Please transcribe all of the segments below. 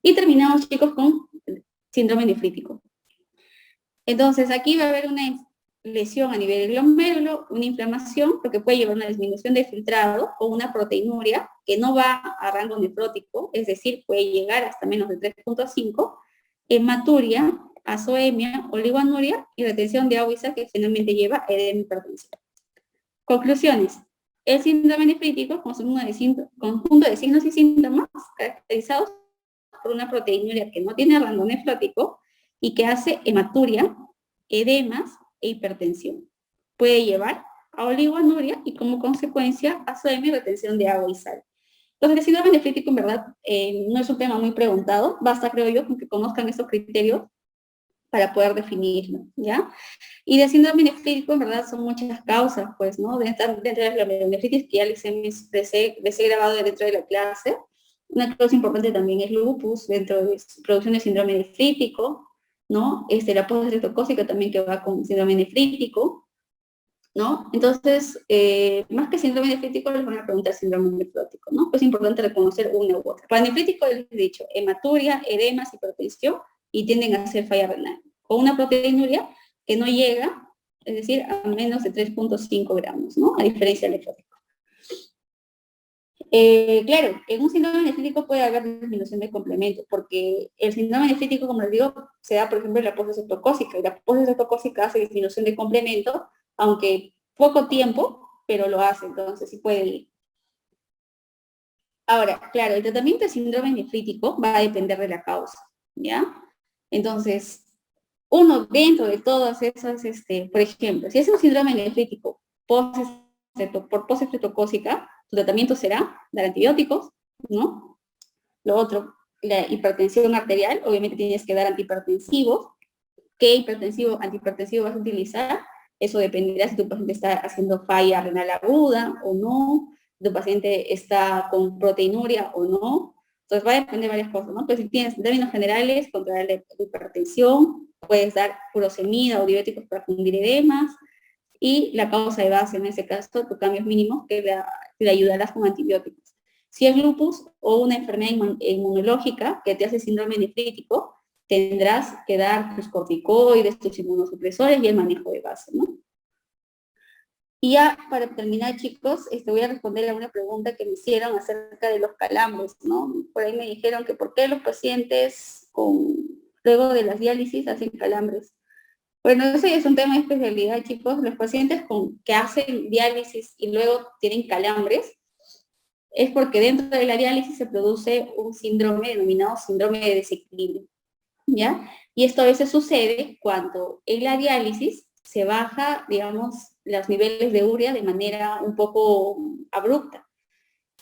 Y terminamos, chicos, con síndrome nefrítico. Entonces, aquí va a haber una lesión a nivel del glomérulo, una inflamación, lo que puede llevar a una disminución del filtrado o una proteinuria que no va a rango nefrótico, es decir, puede llegar hasta menos de 3.5, hematuria, azoemia, oligoanuria y retención de agua y sal que finalmente lleva a edema hipertensión. Conclusiones. El síndrome nefrítico consume un conjunto de signos y síntomas caracterizados por una proteinuria que no tiene rango nefrótico y que hace hematuria, edemas e hipertensión. Puede llevar a oligoanuria y como consecuencia azoemia y retención de agua y sal. Entonces, el síndrome nefrítico en verdad no es un tema muy preguntado, basta creo yo con que conozcan estos criterios para poder definirlo, ¿ya? Y de síndrome nefrítico en verdad son muchas causas, pues, ¿no? Dentro de la nefritis que ya les he grabado dentro de la clase. Una causa importante también es lupus, dentro de producción de síndrome nefrítico, ¿no? La postestreptocócica también que va con síndrome nefrítico, ¿no? Entonces, más que síndrome nefrítico, les van a preguntar síndrome nefrótico, ¿no? Pues es importante reconocer una u otra. Para nefrítico les he dicho, hematuria, edemas, hipertensión, y tienden a ser falla renal. O una proteinuria que no llega, es decir, a menos de 3.5 gramos, ¿no? A diferencia del nefrótico. Claro, en un síndrome nefrítico puede haber disminución de complemento, porque el síndrome nefrítico, como les digo, se da, por ejemplo, en la postestreptocócica, y la postestreptocócica hace disminución de complemento, aunque poco tiempo, pero lo hace, entonces sí puede ir. Ahora, claro, el tratamiento de síndrome nefrítico va a depender de la causa, ¿ya? Entonces, uno dentro de todas esas, por ejemplo, si es un síndrome nefrítico por postestreptocócica, tu tratamiento será dar antibióticos, ¿no? Lo otro, la hipertensión arterial, obviamente tienes que dar antihipertensivos. ¿Qué antihipertensivo vas a utilizar? Eso dependerá si tu paciente está haciendo falla renal aguda o no, si tu paciente está con proteinuria o no. Entonces va a depender de varias cosas, ¿no? Pero si tienes, en términos generales, controlar la hipertensión, puedes dar furosemida o diuréticos para fundir edemas, y la causa de base, en ese caso, tus cambios mínimos, que le ayudarás con antibióticos. Si es lupus o una enfermedad inmunológica que te hace síndrome nefrítico, tendrás que dar tus corticoides, tus inmunosupresores y el manejo de base, ¿no? Y ya para terminar, chicos, voy a responder a una pregunta que me hicieron acerca de los calambres, ¿no? Por ahí me dijeron que por qué los pacientes luego de las diálisis hacen calambres. Bueno, ese es un tema de especialidad, chicos. Los pacientes que hacen diálisis y luego tienen calambres, es porque dentro de la diálisis se produce un síndrome denominado síndrome de desequilibrio, ¿ya? Y esto a veces sucede cuando en la diálisis se baja, digamos, los niveles de urea de manera un poco abrupta.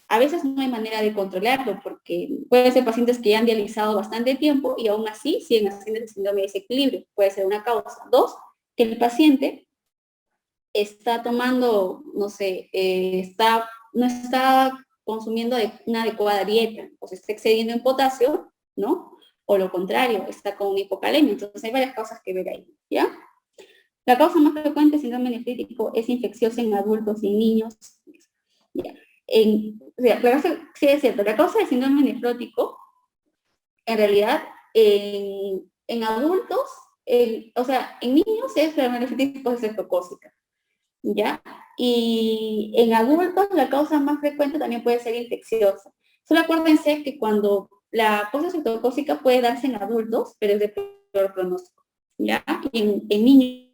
A veces no hay manera de controlarlo porque puede ser pacientes que ya han dializado bastante tiempo y aún así siguen haciendo el síndrome de desequilibrio. Puede ser una causa. Dos, que el paciente está tomando, no sé, no está consumiendo una adecuada dieta, o se está excediendo en potasio, ¿no? O lo contrario, está con hipocalemia. Entonces hay varias causas que ver ahí, ¿ya? La causa más frecuente de síndrome nefrítico es infecciosa en adultos y en niños. ¿Ya? Sí es cierto, la causa de síndrome nefrótico, en realidad, en adultos, o sea, en niños es la nefritis postestreptocócica, ¿ya? Y en adultos la causa más frecuente también puede ser infecciosa. Solo acuérdense que cuando la postestreptocócica puede darse en adultos, pero es de peor pronóstico, ¿ya? Y en niños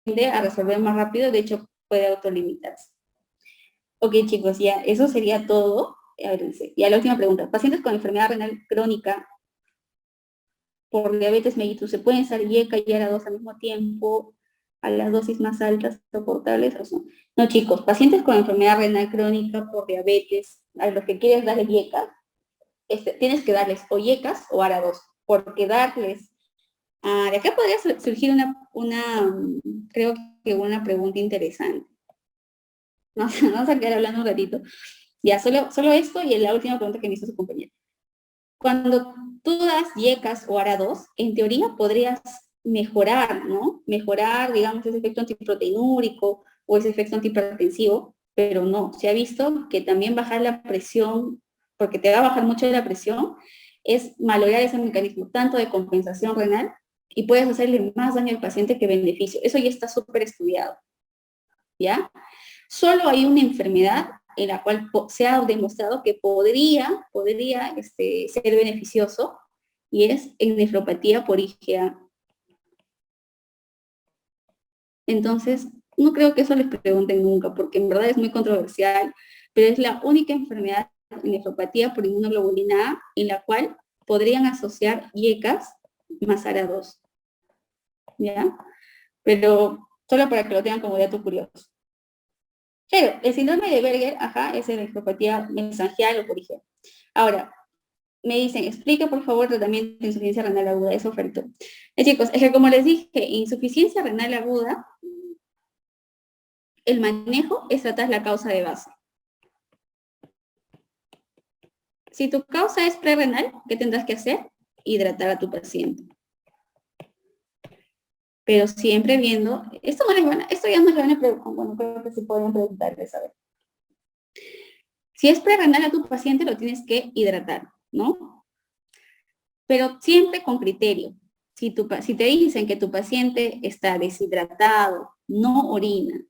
tiende a resolver más rápido, de hecho puede autolimitarse. Ok, chicos, ya, eso sería todo. Ya la última pregunta. ¿Pacientes con enfermedad renal crónica por diabetes mellitus se pueden usar YECA y ARA2 al mismo tiempo a las dosis más altas soportables o no? No, chicos, pacientes con enfermedad renal crónica por diabetes, a los que quieres darles YECA, tienes que darles o YECAS o ARA2, porque darles... de acá podría surgir creo que una pregunta interesante. Vamos a quedar hablando un ratito. Ya, solo esto y la última pregunta que me hizo su compañera. Cuando tú das YECAS o ARA2, en teoría podrías mejorar, ¿no? Mejorar, digamos, ese efecto antiproteinúrico o ese efecto antihipertensivo, pero no. Se ha visto que también bajar la presión, porque te va a bajar mucho la presión, es malograr ese mecanismo tanto de compensación renal y puedes hacerle más daño al paciente que beneficio. Eso ya está súper estudiado, ¿ya? Solo hay una enfermedad en la cual se ha demostrado que podría ser beneficioso, y es en nefropatía por IgA. Entonces, no creo que eso les pregunten nunca, porque en verdad es muy controversial, pero es la única enfermedad en nefropatía por inmunoglobulina A en la cual podrían asociar IECAS más ARA2, ¿ya? Pero solo para que lo tengan como dato curioso. Pero el síndrome de Berger, es la nefropatía mesangial o por IgA. Ahora, me dicen, explica por favor tratamiento de insuficiencia renal aguda, eso ofertó. Chicos, es que como les dije, insuficiencia renal aguda, el manejo es tratar la causa de base. Si tu causa es prerrenal, ¿qué tendrás que hacer? Hidratar a tu paciente. Pero siempre viendo, esto ya no les van a preguntar, bueno, creo que sí podrían preguntarles, a ver. Si es prerrenal a tu paciente, lo tienes que hidratar, ¿no? Pero siempre con criterio. Si te dicen que tu paciente está deshidratado, no orina,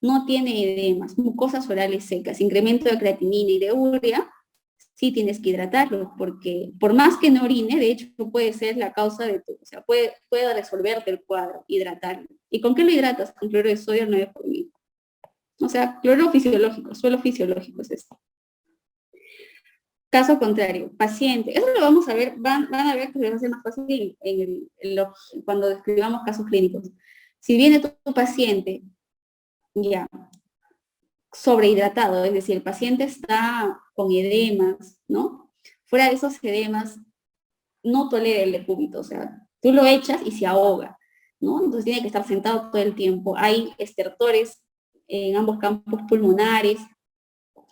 no tiene edemas, mucosas orales secas, incremento de creatinina y de urea, sí tienes que hidratarlo, porque por más que no orine, de hecho puede ser la causa de tu, o sea, puede resolverte el cuadro, hidratarlo. ¿Y con qué lo hidratas? Con cloruro de sodio 9%. O sea, cloruro fisiológico, suelo fisiológico es esto. Caso contrario, paciente, eso lo vamos a ver, van a ver que se va a hacer más fácil cuando describamos casos clínicos. Si viene tu paciente ya sobrehidratado, es decir, el paciente está con edemas, ¿no? Fuera de esos edemas, no tolera el decúbito, o sea, tú lo echas y se ahoga, ¿no? Entonces tiene que estar sentado todo el tiempo. Hay estertores en ambos campos pulmonares,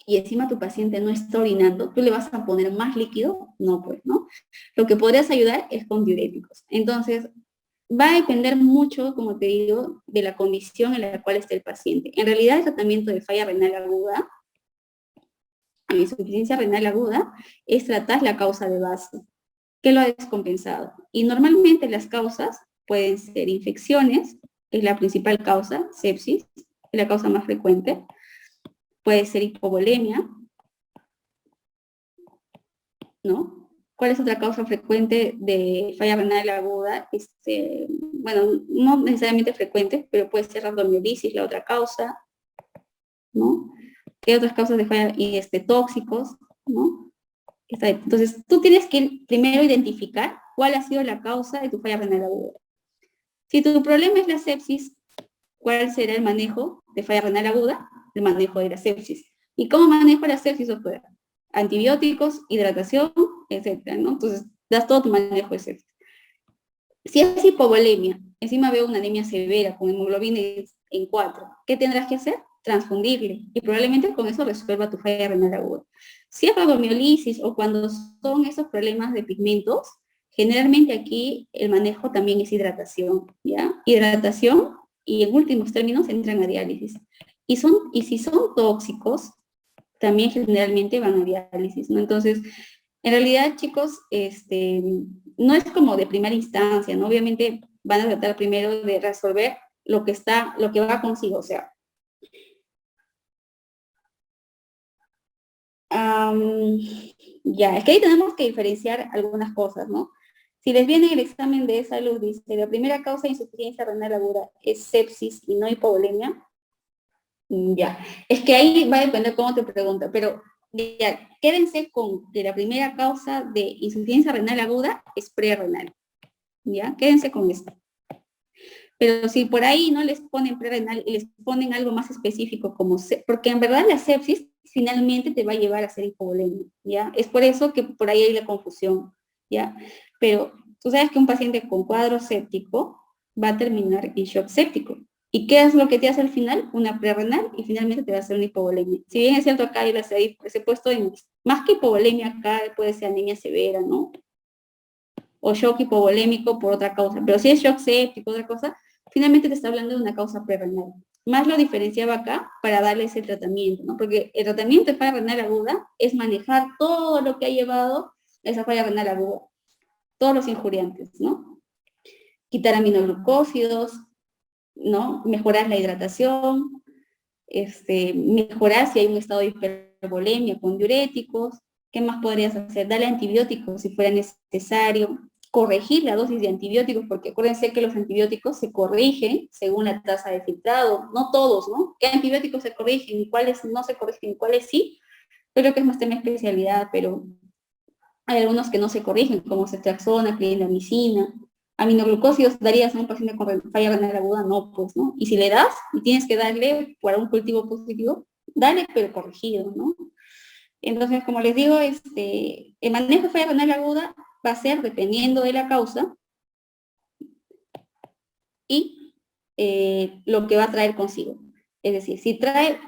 y encima tu paciente no está orinando, ¿tú le vas a poner más líquido? No, pues, ¿no? Lo que podrías ayudar es con diuréticos. Entonces, va a depender mucho, como te digo, de la condición en la cual esté el paciente. En realidad, el tratamiento de falla renal aguda, insuficiencia renal aguda, es tratar la causa de base, que lo ha descompensado. Y normalmente las causas pueden ser infecciones, que es la principal causa, sepsis, es la causa más frecuente, puede ser hipovolemia, ¿no? ¿Cuál es otra causa frecuente de falla renal aguda? Bueno, no necesariamente frecuente, pero puede ser rabdomiolisis, la otra causa, ¿no? ¿Qué otras causas de falla? Y tóxicos, ¿no? Entonces, tú tienes que primero identificar cuál ha sido la causa de tu falla renal aguda. Si tu problema es la sepsis, ¿cuál será el manejo de falla renal aguda? El manejo de la sepsis. ¿Y cómo manejo la sepsis? Antibióticos, hidratación, etcétera, ¿no? Entonces, das todo tu manejo de sepsis. Si es hipovolemia, encima veo una anemia severa con hemoglobina en 4, ¿qué tendrás que hacer? Transfundirle, y probablemente con eso resuelva tu falla renal aguda. Si es rabdomiolisis o cuando son esos problemas de pigmentos, generalmente aquí el manejo también es hidratación, ¿ya? Hidratación, y en últimos términos entran a diálisis. Y si son tóxicos, también generalmente van a diálisis, ¿no? Entonces, en realidad, chicos, no es como de primera instancia, ¿no? Obviamente van a tratar primero de resolver lo que va consigo, o sea. Ya, es que ahí tenemos que diferenciar algunas cosas, ¿no? Si les viene el examen de salud, dice, la primera causa de insuficiencia renal aguda es sepsis y no hipovolemia, ya. Es que ahí va a depender cómo te pregunta, pero ya, quédense con que la primera causa de insuficiencia renal aguda es prerrenal, ¿ya? Quédense con esto. Pero si por ahí no les ponen prerrenal y les ponen algo más específico como, porque en verdad la sepsis finalmente te va a llevar a ser hipovolemia, ¿ya? Es por eso que por ahí hay la confusión, ¿ya? Pero tú sabes que un paciente con cuadro séptico va a terminar en shock séptico. ¿Y qué es lo que te hace al final? Una prerrenal y finalmente te va a hacer una hipovolemia. Si bien es cierto acá yo les he puesto en, más que hipovolemia acá puede ser anemia severa, ¿no? O shock hipovolémico por otra causa. Pero si es shock séptico, otra cosa, finalmente te está hablando de una causa prerrenal. Más lo diferenciaba acá para darle ese tratamiento, ¿no? Porque el tratamiento de falla renal aguda es manejar todo lo que ha llevado esa falla renal aguda. Todos los injuriantes, ¿no? Quitar aminoglucósidos, ¿no? Mejorar la hidratación, mejorar si hay un estado de hipervolemia con diuréticos. ¿Qué más podrías hacer? Darle antibióticos si fuera necesario, corregir la dosis de antibióticos, porque acuérdense que los antibióticos se corrigen según la tasa de filtrado, no todos, ¿no? ¿Qué antibióticos se corrigen? ¿Cuáles no se corrigen? ¿Cuáles sí? Yo creo que es más tema de especialidad, pero hay algunos que no se corrigen, como ceftriaxona, clindamicina. Aminoglucósidos darías a un paciente con falla renal aguda, no, pues, ¿no? Y si le das, y tienes que darle para un cultivo positivo, dale, pero corregido, ¿no? Entonces, como les digo, el manejo de falla renal aguda va a ser dependiendo de la causa y lo que va a traer consigo. Es decir,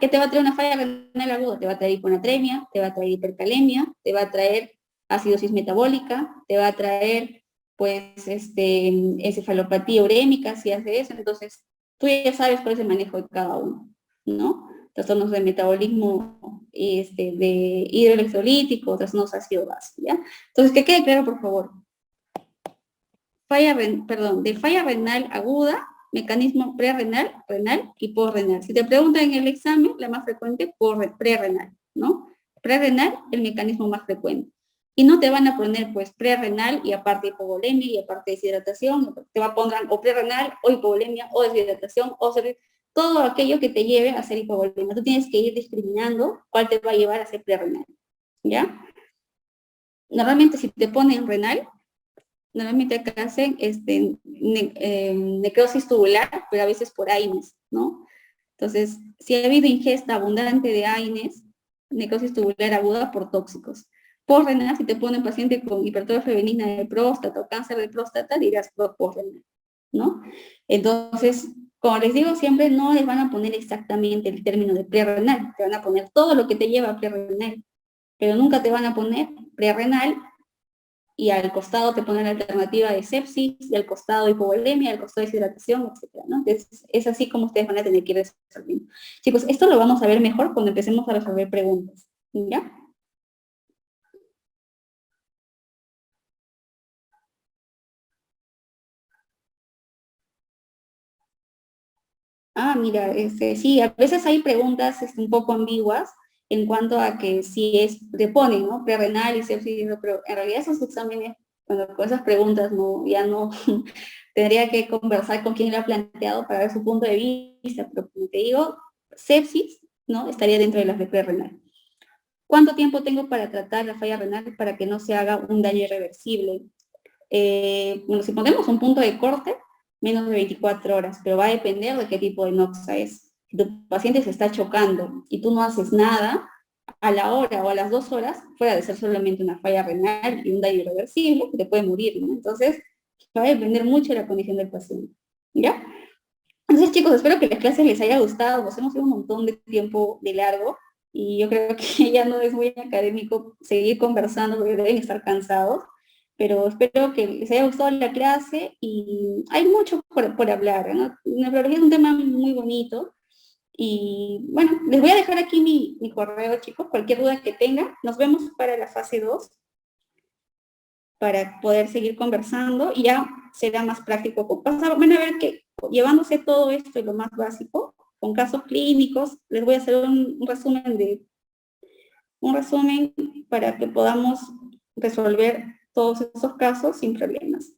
¿qué te va a traer una falla renal aguda? Te va a traer hiponatremia, te va a traer hipercalemia, te va a traer acidosis metabólica, te va a traer, pues, encefalopatía urémica, si hace eso. Entonces, tú ya sabes cuál es el manejo de cada uno, ¿no? Trastornos de metabolismo, de hidroelectrolítico, trastornos ácido-base, ¿ya? Entonces, que quede claro, por favor. De falla renal aguda, mecanismo prerrenal, renal y posrenal. Si te preguntan en el examen, la más frecuente, prerrenal, ¿no? Prerrenal, el mecanismo más frecuente. Y no te van a poner, pues, prerrenal y aparte hipovolemia y aparte deshidratación, te va a poner o prerrenal o hipovolemia o deshidratación o todo aquello que te lleve a hacer hipovolemia. Tú tienes que ir discriminando cuál te va a llevar a ser prerrenal, ¿ya? Normalmente si te ponen renal, normalmente acá hacen necrosis tubular, pero a veces por AINES, ¿no? Entonces, si ha habido ingesta abundante de AINES, necrosis tubular aguda por tóxicos. Posrenal, si te ponen paciente con hipertrofia benigna de próstata o cáncer de próstata, dirás posrenal, ¿no? Entonces, como les digo, siempre no les van a poner exactamente el término de prerrenal, te van a poner todo lo que te lleva a prerrenal, pero nunca te van a poner prerrenal y al costado te ponen la alternativa de sepsis, y al costado hipovolemia, al costado deshidratación, etc., ¿no? Es así como ustedes van a tener que ir resolviendo. Chicos, esto lo vamos a ver mejor cuando empecemos a resolver preguntas, ¿ya? Mira, sí, a veces hay preguntas un poco ambiguas en cuanto a que si te ponen, ¿no? Prerrenal y sepsis, pero en realidad esos exámenes, bueno, con esas preguntas ya no, tendría que conversar con quien lo ha planteado para ver su punto de vista, pero como te digo, sepsis, ¿no? Estaría dentro de las de prerrenal. ¿Cuánto tiempo tengo para tratar la falla renal para que no se haga un daño irreversible? Bueno, si ponemos un punto de corte, menos de 24 horas, pero va a depender de qué tipo de noxa es. Si tu paciente se está chocando y tú no haces nada, a la hora o a las 2 horas, fuera de ser solamente una falla renal y un daño irreversible, te puede morir, ¿no? Entonces, va a depender mucho de la condición del paciente, ¿ya? Entonces, chicos, espero que las clases les haya gustado. Nos hemos ido un montón de tiempo de largo y yo creo que ya no es muy académico seguir conversando porque deben estar cansados, pero espero que les haya gustado la clase y hay mucho por hablar, ¿no? Nefrología es un tema muy bonito y bueno, les voy a dejar aquí mi correo, chicos, cualquier duda que tengan. Nos vemos para la fase 2 para poder seguir conversando y ya será más práctico. Van a ver que llevándose todo esto y lo más básico, con casos clínicos, les voy a hacer un resumen para que podamos resolver todos esos casos sin problemas.